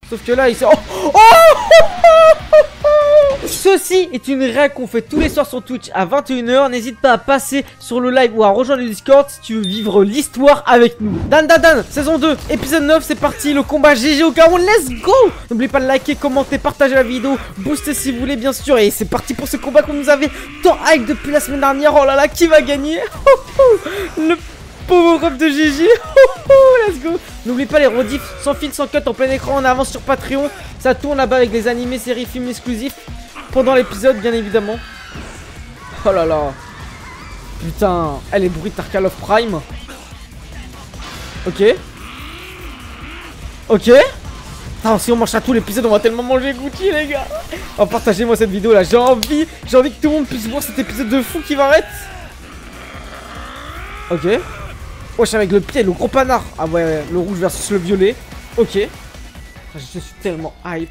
Sauf que là, il s'est... Oh, ceci est une règle qu'on fait tous les soirs sur Twitch à 21 h. N'hésite pas à passer sur le live ou à rejoindre le Discord si tu veux vivre l'histoire avec nous. Dan, saison 2, épisode 9, c'est parti. Le combat GG au Cameroun, let's go. N'oubliez pas de liker, commenter, partager la vidéo, booster si vous voulez bien sûr. Et c'est parti pour ce combat qu'on nous avait tant hype depuis la semaine dernière. Oh là là, qui va gagner? Le power-up de GG. Let's go. N'oublie pas les rediffs sans fil, sans cut, en plein écran, en avance sur Patreon. Ça tourne là-bas avec les animés, séries, films exclusifs pendant l'épisode, bien évidemment. Oh là là. Putain, elle est bruit de Tarkal of Prime. Ok. Ok. Attends, si on mange à tout l'épisode, on va tellement manger Gucci, les gars. Oh, partagez-moi cette vidéo là. J'ai envie que tout le monde puisse voir cet épisode de fou qui va arrêter. Ok. Wesh, avec le pied, le gros panard. Ah ouais, le rouge versus le violet. Ok. Je suis tellement hype.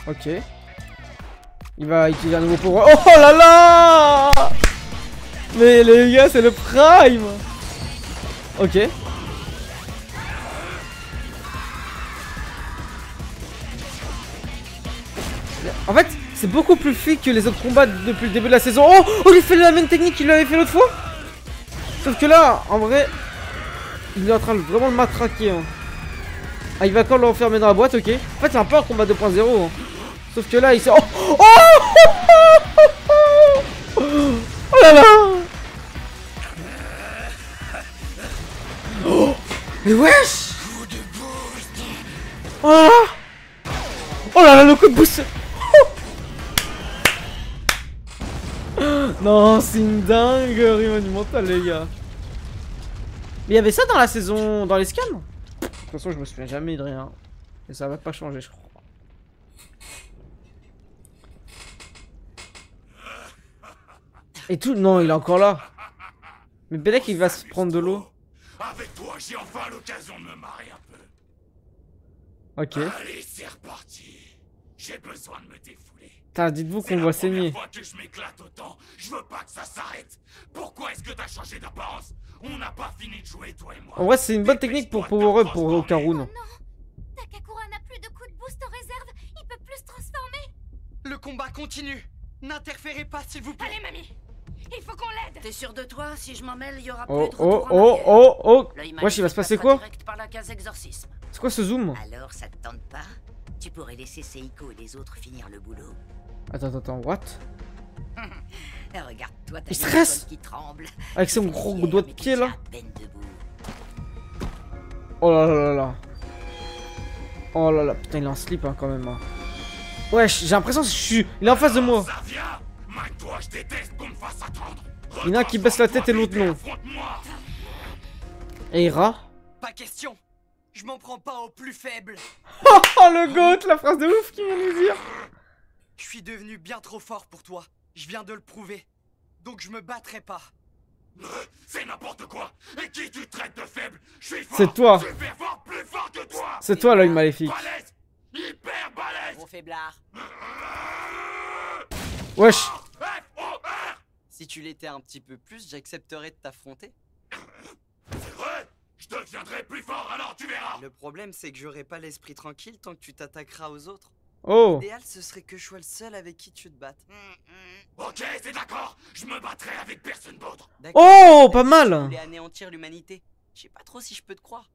Ok. Il va utiliser un nouveau pouvoir. Oh là là. Mais les gars, c'est le prime. Ok. En fait, c'est beaucoup plus fluide que les autres combats depuis le début de la saison. Oh, il fait la même technique qu'il l'avait fait l'autre fois. Sauf que là, en vrai, il est en train de vraiment le matraquer. Hein. Ah, il va encore l'enfermer dans la boîte, ok. En fait, c'est un peu un combat 2.0. Hein. Sauf que là, il s'est... Oh là là. Oh, mais wesh. Oh là là. Oh là là, le coup de boost. Non, c'est une dinguerie monumentale, les gars. Mais il y avait ça dans la saison, dans les scans. De toute façon, je me souviens jamais de rien. Et ça va pas changer, je crois. Et tout, non, il est encore là. Mais Belek, il va se prendre de l'eau. Avec toi, j'ai enfin l'occasion de me marrer un peu. Ok. Allez, c'est reparti. J'ai besoin de me défouler. Dites-vous qu'on voit saigner. C'est la première fois que je m'éclate autant. Je veux pas que ça s'arrête. Pourquoi est-ce que t'as changé d'apparence? On n'a pas fini de jouer, toi et moi. En vrai, c'est une bonne technique pour power up pour Okarun. Non, Takakura n'a plus de coup de boost en réserve. Il peut plus se transformer. Le combat continue. N'interférez pas, s'il vous plaît. Allez, mamie. Il faut qu'on l'aide. T'es sûr de toi? Si je m'en mêle, il y aura Oh, plus de retour en arrière. oh. L'œil Wesh, il va se passer passera quoi? direct par la case exorcisme. C'est quoi ce zoom? Alors, ça te tente pas? Tu pourrais laisser Seiko et les autres finir le boulot. Attends, what? Regarde-toi, Il stresse qui tremble. avec son gros doigt de pied là. À peine debout. Oh là là là. Oh là là, putain, il est en slip hein, quand même. Hein. Wesh, j'ai l'impression que je suis... Il est en face de moi. Ça vient. Toi, je déteste qu'on me fasse attendre. Il y en a un qui baisse la tête et l'autre non. Et Ira. Pas question. Je m'en prends pas au plus faible. Oh le goat, la phrase de ouf qu'il vient de dire. Je suis devenu bien trop fort pour toi. Je viens de le prouver. Donc je me battrai pas. C'est n'importe quoi. Et qui tu traites de faible? Je suis fort. C'est toi. Je vais faire plus fort que toi. C'est toi l'œil maléfique. Balèze. Hyper balèze. Gros faiblard. Wesh. F-O-R. Si tu l'étais un petit peu plus, j'accepterais de t'affronter. C'est vrai. Je deviendrai plus fort, alors tu verras. Le problème, c'est que j'aurai pas l'esprit tranquille tant que tu t'attaqueras aux autres. Oh. L'idéal, ce serait que je sois le seul avec qui tu te battes. Ok, c'est d'accord. Je me battrai avec personne d'autre. Oh, pas mal. Tu voulais anéantir l'humanité. Je sais pas trop si je peux te croire.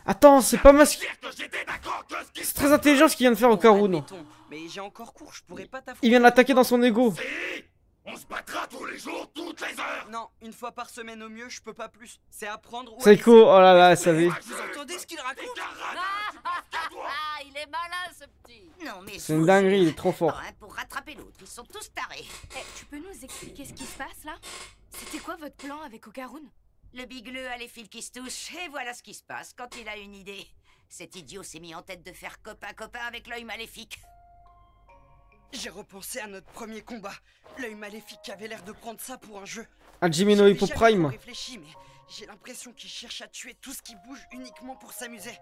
Attends, c'est pas mal. Dire que j'étais d'accord que ce qui C'est très intelligent ce qu'il vient de faire au Karun. Admettons, mais j'ai encore cours, je pourrais pas t'affronter. Il vient de l'attaquer dans son ego. Si. On se battra tous les jours, toutes les heures. Non, une fois par semaine au mieux, je peux pas plus. C'est apprendre ou à Seiko, oh là là, elle savait. laisser. Vous entendez ce qu'il raconte? Ah, il est malin ce petit. Non, mais C'est une dinguerie, il est trop fort. pour rattraper l'autre, ils sont tous tarés. Tu peux nous expliquer ce qui se passe là? C'était quoi votre plan avec Okarun? Le bigleux a les fils qui se touchent, et voilà ce qui se passe quand il a une idée. Cet idiot s'est mis en tête de faire copain-copain avec l'œil maléfique. J'ai repensé à notre premier combat. L'œil maléfique avait l'air de prendre ça pour un jeu. Hajime no Hippo Prime. Réfléchi, mais j'ai l'impression qu'il cherche à tuer tout ce qui bouge uniquement pour s'amuser.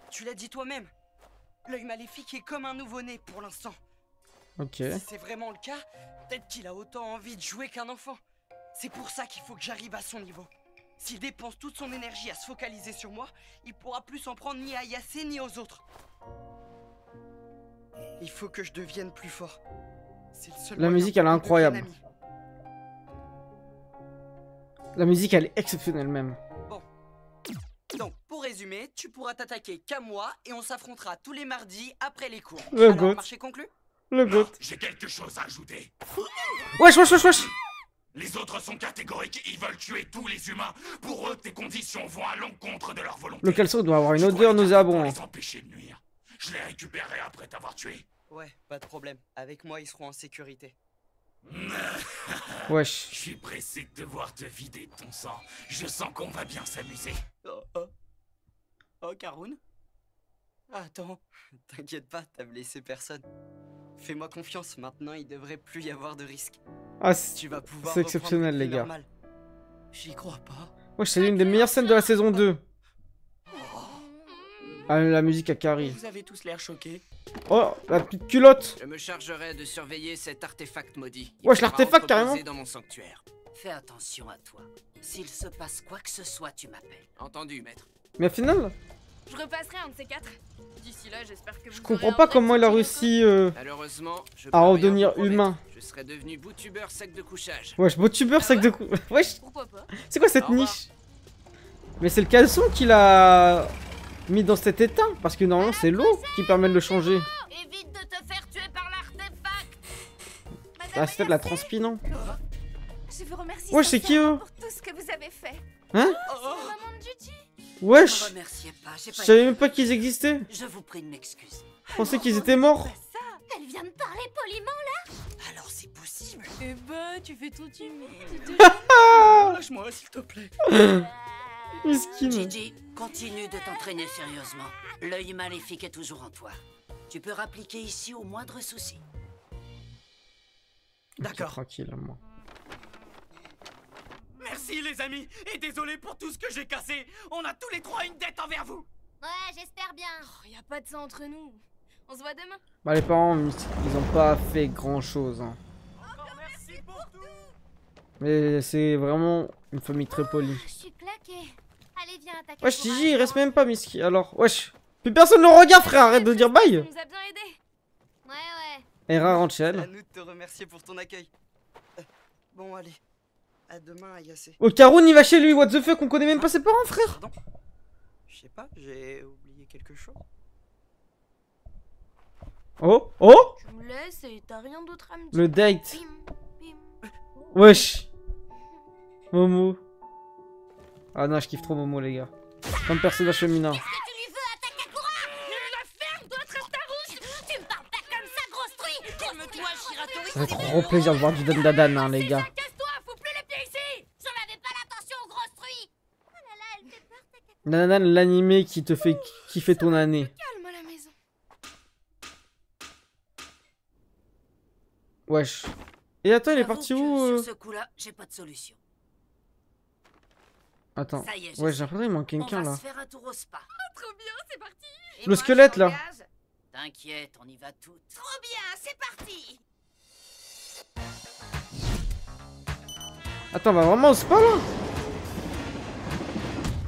Tu l'as dit toi-même. L'œil maléfique est comme un nouveau-né pour l'instant. Ok. Si c'est vraiment le cas, peut-être qu'il a autant envie de jouer qu'un enfant. C'est pour ça qu'il faut que j'arrive à son niveau. S'il dépense toute son énergie à se focaliser sur moi, il pourra plus s'en prendre ni à Yasé ni aux autres. Il faut que je devienne plus fort. C'est le seul La moyen musique, pour elle est qu'on incroyable. devienne amis. La musique, elle est exceptionnelle même. Donc, pour résumer, tu pourras t'attaquer qu'à moi et on s'affrontera tous les mardis après les cours. Le Alors, goat. marché conclu? Le Non, goat. j'ai quelque chose à ajouter. Wesh, wesh, wesh, wesh. Les autres sont catégoriques, ils veulent tuer tous les humains. Pour eux, tes conditions vont à l'encontre de leur volonté. Le caleçon doit avoir une Je odeur croyais nauséabonde. pour les empêcher de nuire. Je les récupérerai après t'avoir tué. Ouais, pas de problème. Avec moi, ils seront en sécurité. Wesh. Je suis pressé de te voir te vider de ton sang. Je sens qu'on va bien s'amuser. Oh, Karun? Attends, t'inquiète pas, t'as blessé personne. Fais-moi confiance, maintenant il devrait plus y avoir de risque. Ah, Tu vas pouvoir c'est reprendre exceptionnel, une vie les gars. normale. J'y crois pas. Wesh, c'est l'une des meilleures scènes de la saison 2. Ah, la musique à Carrie. Vous avez tous l'air choqués. Oh, la petite culotte. Je me chargerai de surveiller cet artefact maudit. Wesh, l'artefact, carrément. Dans mon sanctuaire. Fais attention à toi. S'il se passe quoi que ce soit, tu m'appelles. Entendu, maître. Mais au final, Je repasserai un de ces quatre. D'ici là, j'espère que vous je comprends pas comment il a réussi Malheureusement, je à redevenir humain. Je serais devenu boutubeur sec de couchage. Wesh, beau tubeur, sac de cou... Wesh, Pourquoi pas? c'est quoi cette Au revoir. niche? Mais c'est le caleçon qui l'a mis dans cet état. Parce que normalement, c'est l'eau qui permet de le changer. Évite de te faire tuer par l'artefact. Ah, c'est peut-être la transpi, non? Je vous remercie Wesh, c'est qui eux? pour tout ce que vous avez fait. Hein? Maman de Judy. Ne Wesh, me remerciez pas, j'ai je pas savais même pas qu'ils existaient. Je vous prie de m'excuser. Je pensais qu'ils étaient morts. Elle vient de parler poliment. Alors c'est possible. Eh bah, tu fais ton timide. Lâche-moi, s'il te plaît. Miskin. Gigi, continue de t'entraîner sérieusement. L'œil maléfique est toujours en toi. Tu peux rappliquer ici au moindre souci. D'accord. Tranquille, moi. Merci les amis, et désolé pour tout ce que j'ai cassé. On a tous les trois une dette envers vous. Ouais, j'espère bien. Oh, y a pas de ça entre nous. On se voit demain. Bah, les parents, ils ont pas fait grand chose. Hein. Merci pour tout. Mais c'est vraiment une famille très polie. Je suis claquée. Allez, viens, attaque. Wesh, Gigi, il reste même pas, Miski. Alors, wesh. Plus personne ne regarde, frère. Arrête de dire bye. Ça nous a bien aidés. Ouais. Hera rentre chez À elle. nous de te remercier pour ton accueil. Bon, allez. À demain, Ayase. Oh, Karun, il va chez lui. What the fuck, on connaît même pas ses parents, frère. Pardon? Je sais pas, j'ai oublié quelque chose. Oh, oh. Tu me laisses et t'as rien d'autre à me dire. Le date. Bim, bim. Wesh. Momo. Ah non, je kiffe trop Momo, les gars. Comme personnage féminin. Tu lui veux, Takakura? La ferme doit être ta rousse. Tu me parles pas comme ça, grosse truie. Calme-toi, Shiratori. Ça fait trop plaisir de voir du Dan, hein, les gars. Casse-toi, faut plus les pieds ici. J'en avais pas l'intention, grosse truie. Oh là là, elle fait peur, Takakura. Dan, l'animé qui te fait kiffer ton année. Calme à la maison. Wesh. Et attends, il est J'avoue parti que où Sur ce coup-là, j'ai pas de solution. Attends. Ça y est, je Ouais, sais. j'ai l'impression qu'il manque On quelqu'un va là. se faire un tour au spa. Trop bien, c'est parti. Et Le moi, squelette, je là. t'engage. T'inquiète, on y va toutes. Trop bien, c'est parti. Attends, on va vraiment au spa là?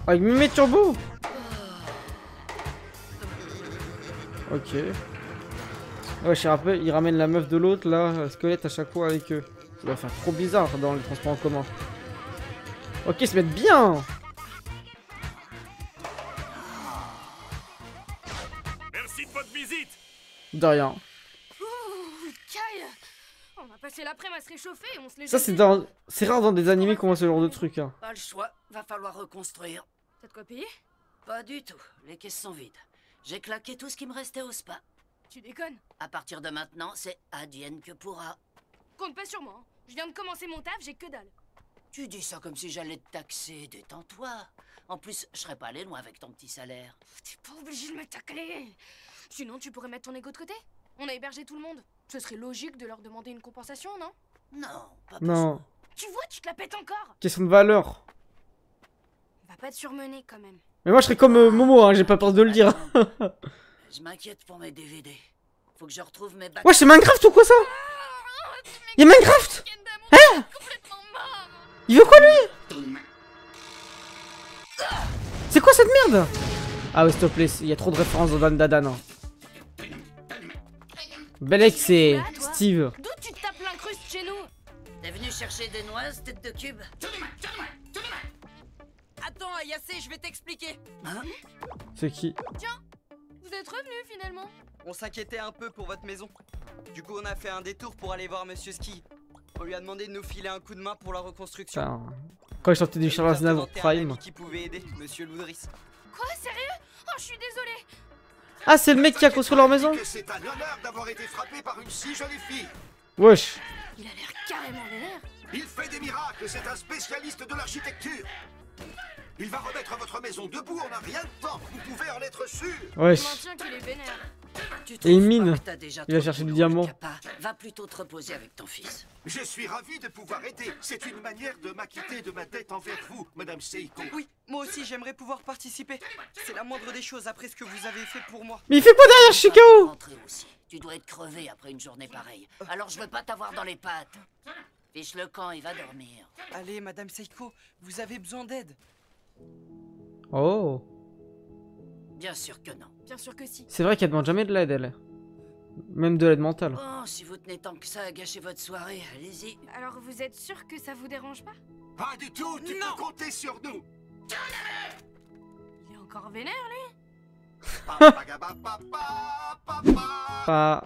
Avec Mimé Turbo? Ok. Ouais, je rappelle, il ramène la meuf de l'autre là, squelette à chaque fois avec eux. Ça va faire trop bizarre dans les transports en commun. Ok, ils se mettent bien! Merci de votre visite. De rien. Caille. On a passé l'après-midi à se réchauffer et on se les Ça, c'est rare dans des animés qu'on voit ce genre de truc. Hein. Pas le choix, va falloir reconstruire. T'as de quoi payer? Pas du tout, les caisses sont vides. J'ai claqué tout ce qui me restait au spa. Tu déconnes. À partir de maintenant, c'est advienne que pourra. Compte pas sur moi. Hein. Je viens de commencer mon taf, j'ai que dalle. Tu dis ça comme si j'allais te taxer, détends-toi. En plus, je serais pas allé loin avec ton petit salaire. T'es pas obligé de me tacler. Sinon, tu pourrais mettre ton ego de côté. On a hébergé tout le monde. Ce serait logique de leur demander une compensation, non? Non, pas Non. besoin. Tu vois, tu te la pètes encore. Question de valeur. Va pas te surmener quand même. Mais moi, je serais comme Momo, hein, j'ai pas peur de le dire. Je m'inquiète pour mes DVD. Faut que je retrouve mes Ouais, c'est Minecraft ou quoi ça? Y'a Minecraft? Hein? Il veut quoi lui? C'est quoi cette merde? Ah ouais, s'il te plaît, il y a trop de références dans Dan Dadan. Hein. Belek, c'est Steve. D'où tu te tapes l'incruste chez nous? T'es venu chercher des noises, tête de cube? Attends, Ayase, je vais t'expliquer. Hein? C'est qui? Vous êtes revenus finalement? On s'inquiétait un peu pour votre maison. Du coup, on a fait un détour pour aller voir Monsieur Ski. On lui a demandé de nous filer un coup de main pour la reconstruction. Enfin, quand je sortais du Charles Aznavour Prime. Qui pouvait aider, Monsieur Loudris. Quoi, sérieux? Oh, je suis désolée. Ah, c'est le mec qui a construit leur maison? C'est un honneur d'avoir été frappé par une si jolie fille. Wesh. Il a l'air carrément vénère. Il fait des miracles, c'est un spécialiste de l'architecture. Il va remettre votre maison debout en un rien de temps, vous pouvez en être sûr. Wesh. Je maintiens qu'il est vénère. Tu Et trouves il mine. pas que t'as déjà Il va trop chercher de du boulot, diamant. Kappa? Va plutôt te reposer avec ton fils. Je suis ravi de pouvoir aider. C'est une manière de m'acquitter de ma dette envers vous, Madame Seiko. Oui, moi aussi j'aimerais pouvoir participer. C'est la moindre des choses après ce que vous avez fait pour moi. Mais il fait quoi derrière Tu vas Chicago? rentrer aussi. Tu dois être crevé après une journée pareille. Alors je veux pas t'avoir dans les pattes. Fiche le camp, il va dormir. Allez, Madame Seiko, vous avez besoin d'aide. Oh. Bien sûr que non. Bien sûr que si. C'est vrai qu'elle demande jamais de l'aide, elle. Même de l'aide mentale. Bon, si vous tenez tant que ça à gâcher votre soirée, allez-y. Alors vous êtes sûr que ça vous dérange pas? Pas du tout, tu peux compter sur nous. Il est encore vénère lui? Pas.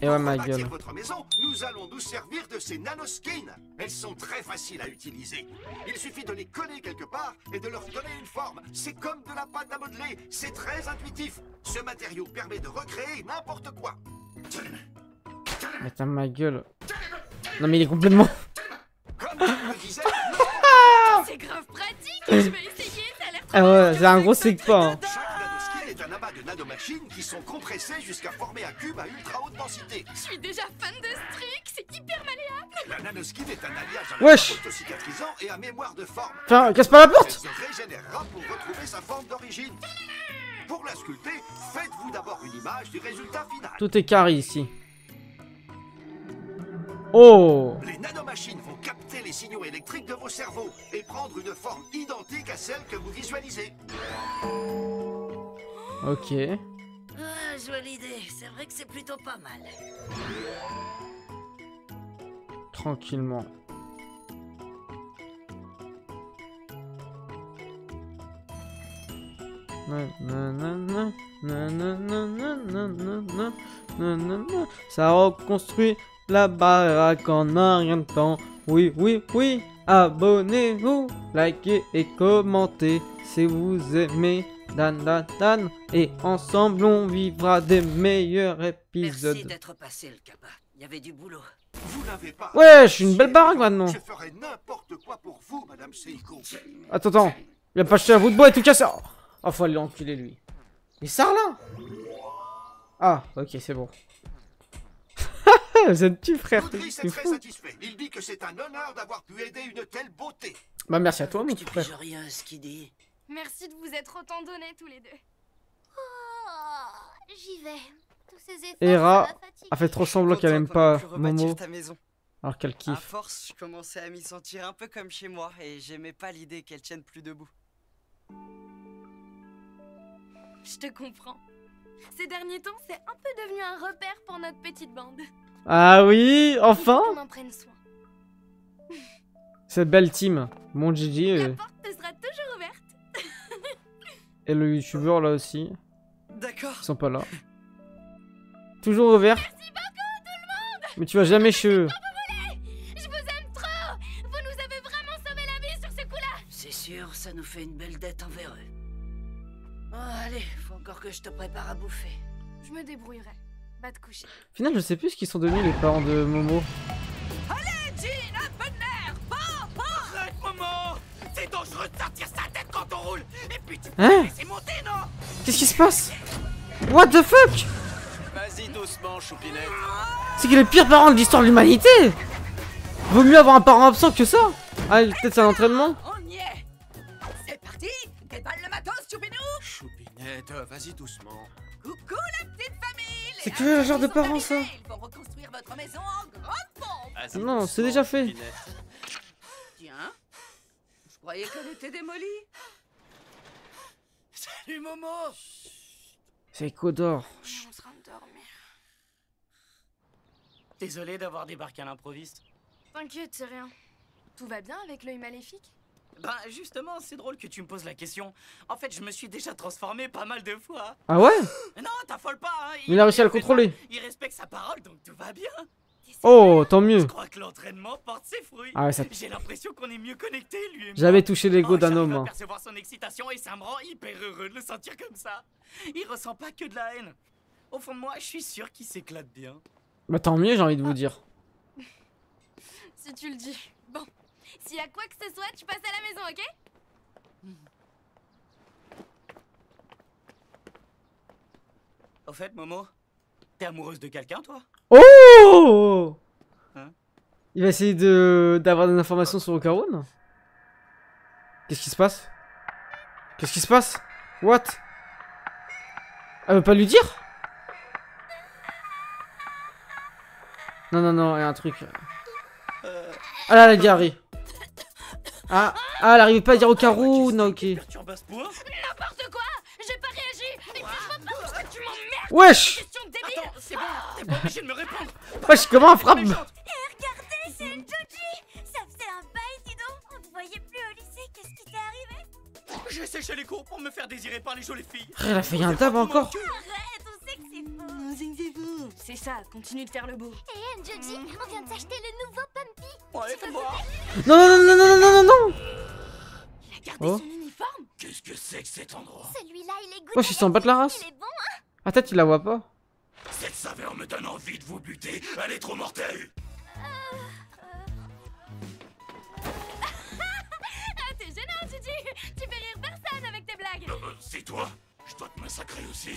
Et ouais, ma Pour gueule. bâtir votre maison, nous allons nous servir de ces nanoskins. Elles sont très faciles à utiliser. Il suffit de les coller quelque part et de leur donner une forme. C'est comme de la pâte à modeler, c'est très intuitif. Ce matériau permet de recréer n'importe quoi. Mais t'as ma gueule. Non mais il est complètement... Comme je le disais, C'est grave pratique. Je vais essayer. Ça a l'air trop. Ah ouais, c'est un gros sec pas. Hein. chaque nanoskin est un amas de nanomachines qui sont compressées jusqu'à former un cube à ultra haute densité. Je suis déjà fan de ce truc. C'est hyper malléable. La nanoskin est un alliage à Wesh. autocicatrisant et à mémoire de forme. Enfin, casse pas la Elle porte. se régénérera pour retrouver sa forme d'origine. Pour la sculpter, faites-vous d'abord une image du résultat final. Tout est carré ici. Oh. Les nanomachines vont capter les signaux électriques de vos cerveaux et prendre une forme identique à celle que vous visualisez. Ok. Ah, jolie idée. C'est vrai que c'est plutôt pas mal. Tranquillement. Ça reconstruit la baraque en un rien de temps. Oui, oui, oui. Abonnez-vous, likez et commentez si vous aimez Dan Dan Dan. Et ensemble on vivra des meilleurs Merci épisodes. d'être passé, le Kappa. Il y avait du boulot. Vous n'avez pas... Ouais, je suis une belle baraque maintenant. Je ferai n'importe quoi pour vous, Madame Seiko. Attends. Il a pas acheté un bout de bois et tout cassé. Oh, faut aller l'enculer lui. Il sort là. Ah, ok, c'est bon. Vous êtes tu frère, Loudris t'es est très fou. satisfait. Il dit que c'est un honneur d'avoir pu aider une telle beauté. Bah merci à toi mon Tu frère. piges rien, ce qu'il dit. Merci de vous être autant donné tous les deux. Oh, j'y vais. Tous ces efforts, Hera ça m'a fatiguée. a fait trop Je suis semblant qu'elle content aime qu'on pas ait pu rebâtir Momo ta maison. alors qu'elle À kiffe. force, je commençais à m'y sentir un peu comme chez moi et j'aimais pas l'idée qu'elle tienne plus debout. Je te comprends. Ces derniers temps, c'est un peu devenu un repère pour notre petite bande. Ah oui, Il enfin faut qu'on en prenne soin. cette belle team. Mon Gigi La porte te sera toujours ouverte. et le youtubeur là aussi. D'accord. Ils sont pas là. Toujours ouvert. Merci beaucoup tout le monde. Mais tu vas jamais chez eux. Je vous aime trop. Vous nous avez vraiment sauvé la vie sur ce coup-là. C'est sûr, ça nous fait une belle dette envers eux. Oh, allez, faut encore que je te prépare à bouffer. Je me débrouillerai. Va te coucher. Au final, je sais plus ce qu'ils sont devenus les parents de Momo. Jean, un peu de nerf. Arrête, Momo! C'est dangereux de sortir sa tête quand on roule. Et puis tu Hein? laisser monter, non? Qu'est-ce qui se passe? What the fuck? Vas-y doucement, Choupinette. C'est qu'il est le pire parent de l'histoire de l'humanité. Vaut mieux avoir un parent absent que ça. Ah, peut-être c'est un entraînement. On y est. C'est parti. Déballe le matos, Choupinou. Choupinette, vas-y doucement. Coucou la petite famille. C'est que le genre de parents, ça. Ils vont reconstruire votre maison en grande pompe. Non, c'est déjà fait. Tiens, je croyais qu'elle était démolie. Salut Momo. C'est Kodor. On sera endormi. Désolé d'avoir débarqué à l'improviste. T'inquiète, c'est rien. Tout va bien avec l'œil maléfique? Ben justement, c'est drôle que tu me poses la question. En fait, je me suis déjà transformé pas mal de fois. Ah ouais? Non, t'affole pas, hein. Il a réussi à le contrôler. Il respecte sa parole, donc tout va bien. Oh, tant mieux. Je crois que l'entraînement porte ses fruits. Ah ouais, ça... J'ai l'impression qu'on est mieux connectés, lui et moi. J'avais touché l'ego d'un j'arrive homme. à Hein. percevoir son excitation et ça me rend hyper heureux de le sentir comme ça. Il ressent pas que de la haine. Au fond de moi, je suis sûr qu'il s'éclate bien. Bah tant mieux, j'ai envie de vous dire. Si tu le dis. Bon, s'il y a quoi que ce soit, tu passes à la maison, ok? Au fait, Momo, t'es amoureuse de quelqu'un, toi? Oh! Hein? Il va essayer d'avoir des informations sur Okarun? Qu'est-ce qui se passe? Qu'est-ce qui se passe? What? Elle veut pas lui dire? Non, non, non, il y a un truc. Ah là, elle a dit Harry. Ah, elle arrive pas à dire Okarun, non, ok. Perturbe à ce point? N'importe quoi! J'ai pas réagi! Et puis je vois pas pourquoi tu m'emmerdes! Wesh! Question de débile! Attends, c'est bon, t'es pas obligé de me répondre. Wesh, comment elle frappe? Regardez, c'est une Joji. Ça faisait un bail, dis donc. On te voyait plus au lycée. Qu'est-ce qui t'est arrivé? J'ai séché les cours pour me faire désirer par les jolies filles. Frère, elle a fait un tab encore. Arrête, on sait que c'est faux. C'est ça, continue de faire le beau. Et Joji, on vient de s'acheter le nouveau Pumpy. Ouais, c'est moi. Non, non, non, non, non, non, non, non. Il a gardé Oh. son uniforme? Qu'est-ce que c'est que cet endroit? Celui-là, il est goûté. Wesh, il s'en bat de la race. Il est bon, hein? Ah, peut-être il la voit pas. Cette saveur me donne envie de vous buter. Elle est trop mortelle. Ah, t'es gênant, Gigi! Tu fais rire personne avec tes blagues! C'est toi? Je dois te massacrer aussi.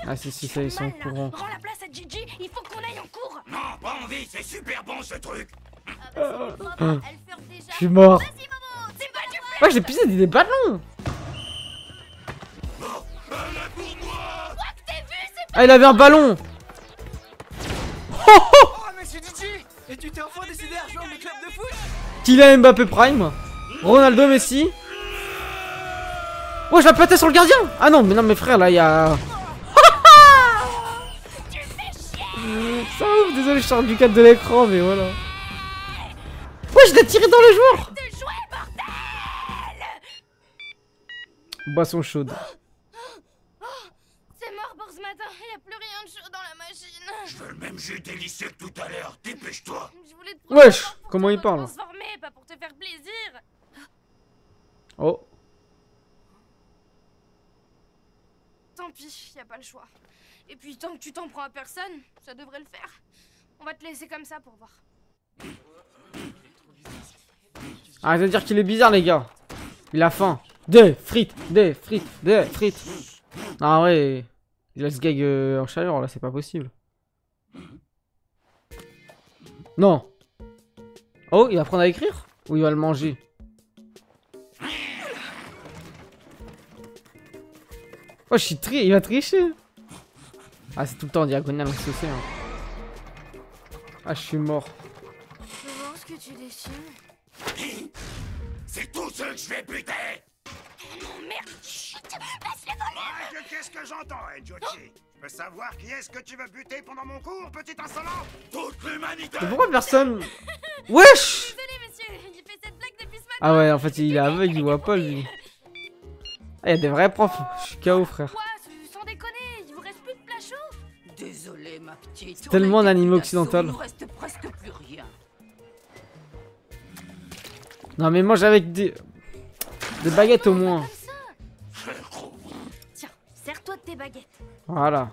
Ah, si, si, ça, ils sont au Mal, là. courant. Rends la place à Gigi, il faut qu'on aille en cours! Non, pas envie, c'est super bon ce truc. Ah bah, c'est propre. Elle ferme déjà. Je suis mort. Vas-y, Momo. C'est pas du Ouais, j'ai l'épisode, il est ballon. Ah, il avait un ballon. Oh, monsieur Gigi! Et tu t'es enfin décidé à rejoindre le club de foot? Kylian Mbappé Prime. Ronaldo Messi. Ouais, je la pétais sur le gardien. Ah non, mais frère, là, il y a... Ça ouf, désolé, je sors du cadre de l'écran, mais voilà. Ouais, je l'ai tiré dans le joueur. Boisson chaude. C'est mort pour ce matin, y a plus rien de chaud dans la machine! Je veux le même jus délicieux que tout à l'heure. Dépêche-toi. Je voulais te Wesh, prendre pour comment te il parle? transformer, pas pour te faire plaisir! Oh. Tant pis, y a pas le choix. Et puis tant que tu t'en prends à personne, ça devrait le faire. On va te laisser comme ça pour voir. Ah, ça veut dire qu'il est bizarre, les gars. Il a faim. Des frites, des frites, des frites. Ah ouais. Il a ce gag en chaleur, là, c'est pas possible. Non. Oh, il va apprendre à écrire? Ou il va le manger? Oh, je suis il va tricher. Ah, c'est tout le temps en diagonale, on se sait. Hein. Ah, je suis mort. Je veux voir ce que tu dessines. C'est tout ce que je vais buter. Non, merde! Chut! Baisse le volume. Qu'est-ce que j'entends, Joji? Je veux savoir qui est-ce que tu veux buter pendant mon cours, petit insolent? Toute l'humanité. Mais pourquoi personne... Wesh! Désolé, monsieur, il fait cette blague depuis ce matin. Ah ouais, en fait, il est aveugle, il voit pas, lui. Ah, il y a des vrais profs. Je suis KO, frère. Quoi? Sans déconner, il vous reste plus de plat chaud? Désolé, ma petite. Tellement On a un été anime pris occidental. d'assaut, il nous reste presque plus rien. Non, mais mange avec des baguettes au moins. Comme ça. Tiens, sers-toi de tes baguettes. Voilà.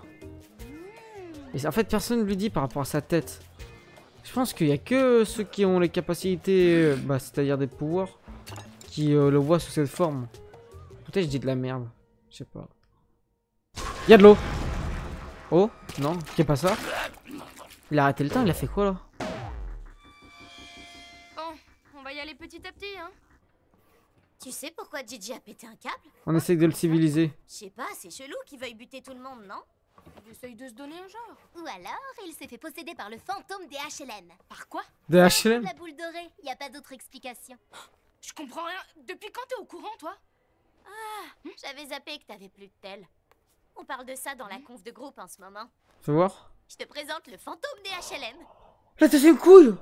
Et en fait, personne ne lui dit par rapport à sa tête. Je pense qu'il y a que ceux qui ont les capacités, c'est-à-dire des pouvoirs, qui le voient sous cette forme. Peut-être je dis de la merde. Je sais pas. Il y a de l'eau. Oh, non, c'est pas ça. Il a arrêté le temps, il a fait quoi là? Bon, on va y aller petit à petit, hein. Tu sais pourquoi Gigi a pété un câble? On essaye de le civiliser. Je sais pas, c'est chelou qu'il veuille buter tout le monde, non? Il essaye de se donner un genre. Ou alors, il s'est fait posséder par le fantôme des HLM. Par quoi? De HLM? La boule dorée, y a pas d'autre explication. Je comprends rien. Depuis quand t'es au courant, toi? J'avais zappé que t'avais plus de tel. On parle de ça dans la conf de groupe en ce moment. Fais voir. Je te présente le fantôme des HLM. La deuxième couille!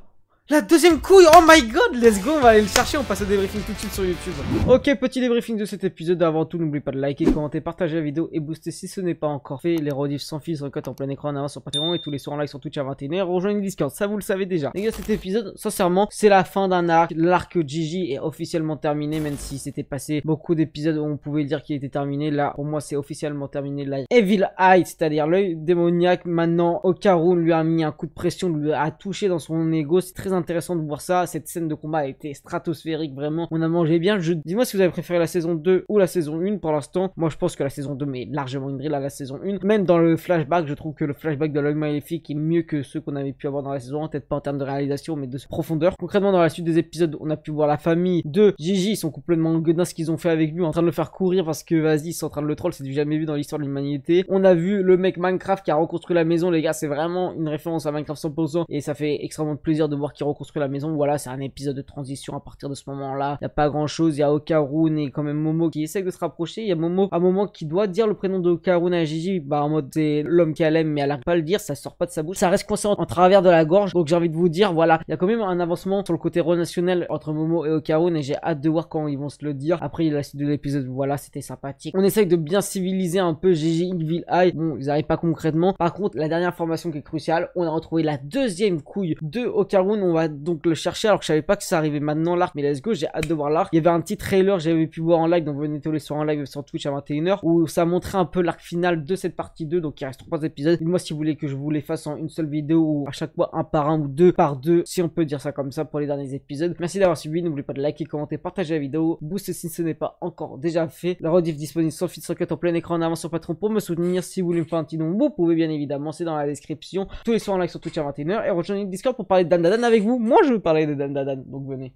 La deuxième couille! Oh my god! Let's go! On va aller le chercher, on passe au débriefing tout de suite sur YouTube. Ok, petit débriefing de cet épisode. Avant tout, n'oublie pas de liker, commenter, partager la vidéo et booster si ce n'est pas encore fait. Les rediffs sans fil, recut en plein écran en avance sur Patreon et tous les soirs en live sur Twitch à 21h. Rejoignez le Discord, ça vous le savez déjà. Les gars, cet épisode, sincèrement, c'est la fin d'un arc. L'arc Gigi est officiellement terminé, même si c'était passé beaucoup d'épisodes où on pouvait dire qu'il était terminé. Là, pour moi, c'est officiellement terminé. La Evil Eye, c'est-à-dire l'œil démoniaque. Maintenant, Okarun lui a mis un coup de pression, lui a touché dans son ego. C'est très intéressant de voir ça. Cette scène de combat a été stratosphérique, vraiment. On a mangé bien le jeu. Dis-moi si vous avez préféré la saison 2 ou la saison 1 pour l'instant. Moi, je pense que la saison 2 met largement une drill à la saison 1. Même dans le flashback, je trouve que le flashback de l'œil maléfique est mieux que ceux qu'on avait pu avoir dans la saison 1. Peut-être pas en termes de réalisation, mais de profondeur. Concrètement, dans la suite des épisodes, on a pu voir la famille de Gigi. Ils sont complètement gueudins ce qu'ils ont fait avec lui, en train de le faire courir parce que, vas-y, ils sont en train de le troll. C'est du jamais vu dans l'histoire de l'humanité. On a vu le mec Minecraft qui a reconstruit la maison. Les gars, c'est vraiment une référence à Minecraft 100%. Et ça fait extrêmement plaisir de voir qu'il reconstruit la maison. Voilà, c'est un épisode de transition à partir de ce moment-là. Il n'y a pas grand-chose. Il y a Okarun et quand même Momo qui essaie de se rapprocher. Il y a Momo à un moment qui doit dire le prénom de Okarun à Gigi. Bah, en mode, c'est l'homme qu'elle aime, mais elle n'arrive pas à le dire. Ça sort pas de sa bouche. Ça reste coincé en travers de la gorge. Donc, j'ai envie de vous dire, voilà, il y a quand même un avancement sur le côté relationnel entre Momo et Okarun. Et j'ai hâte de voir quand ils vont se le dire. Après, il y a la suite de l'épisode. Voilà, c'était sympathique. On essaye de bien civiliser un peu Gigi Evil Eye. Bon, ils n'arrivent pas concrètement. Par contre, la dernière information qui est cruciale, on a retrouvé la deuxième couille de Okarun. On va donc le chercher alors que je savais pas que ça arrivait maintenant l'arc, mais let's go, j'ai hâte de voir l'arc. Il y avait un petit trailer, j'avais pu voir en live, donc venez tous les soirs en live sur Twitch à 21h, où ça montrait un peu l'arc final de cette partie 2, donc il reste 3 épisodes. Dites-moi si vous voulez que je vous les fasse en une seule vidéo, ou à chaque fois un par un ou deux par deux, si on peut dire ça comme ça pour les derniers épisodes. Merci d'avoir suivi, n'oubliez pas de liker, commenter, partager la vidéo, booster si ce n'est pas encore déjà fait. La rediff disponible sans fil, sans cut en plein écran en avance sur Patreon pour me soutenir. Si vous voulez me faire un petit don, vous pouvez bien évidemment, c'est dans la description. Tous les soirs en live sur Twitch à 21h, et rejoignez le Discord pour parler de Dan Dan avec vous. Moi je veux parler de Dan Dan, donc venez.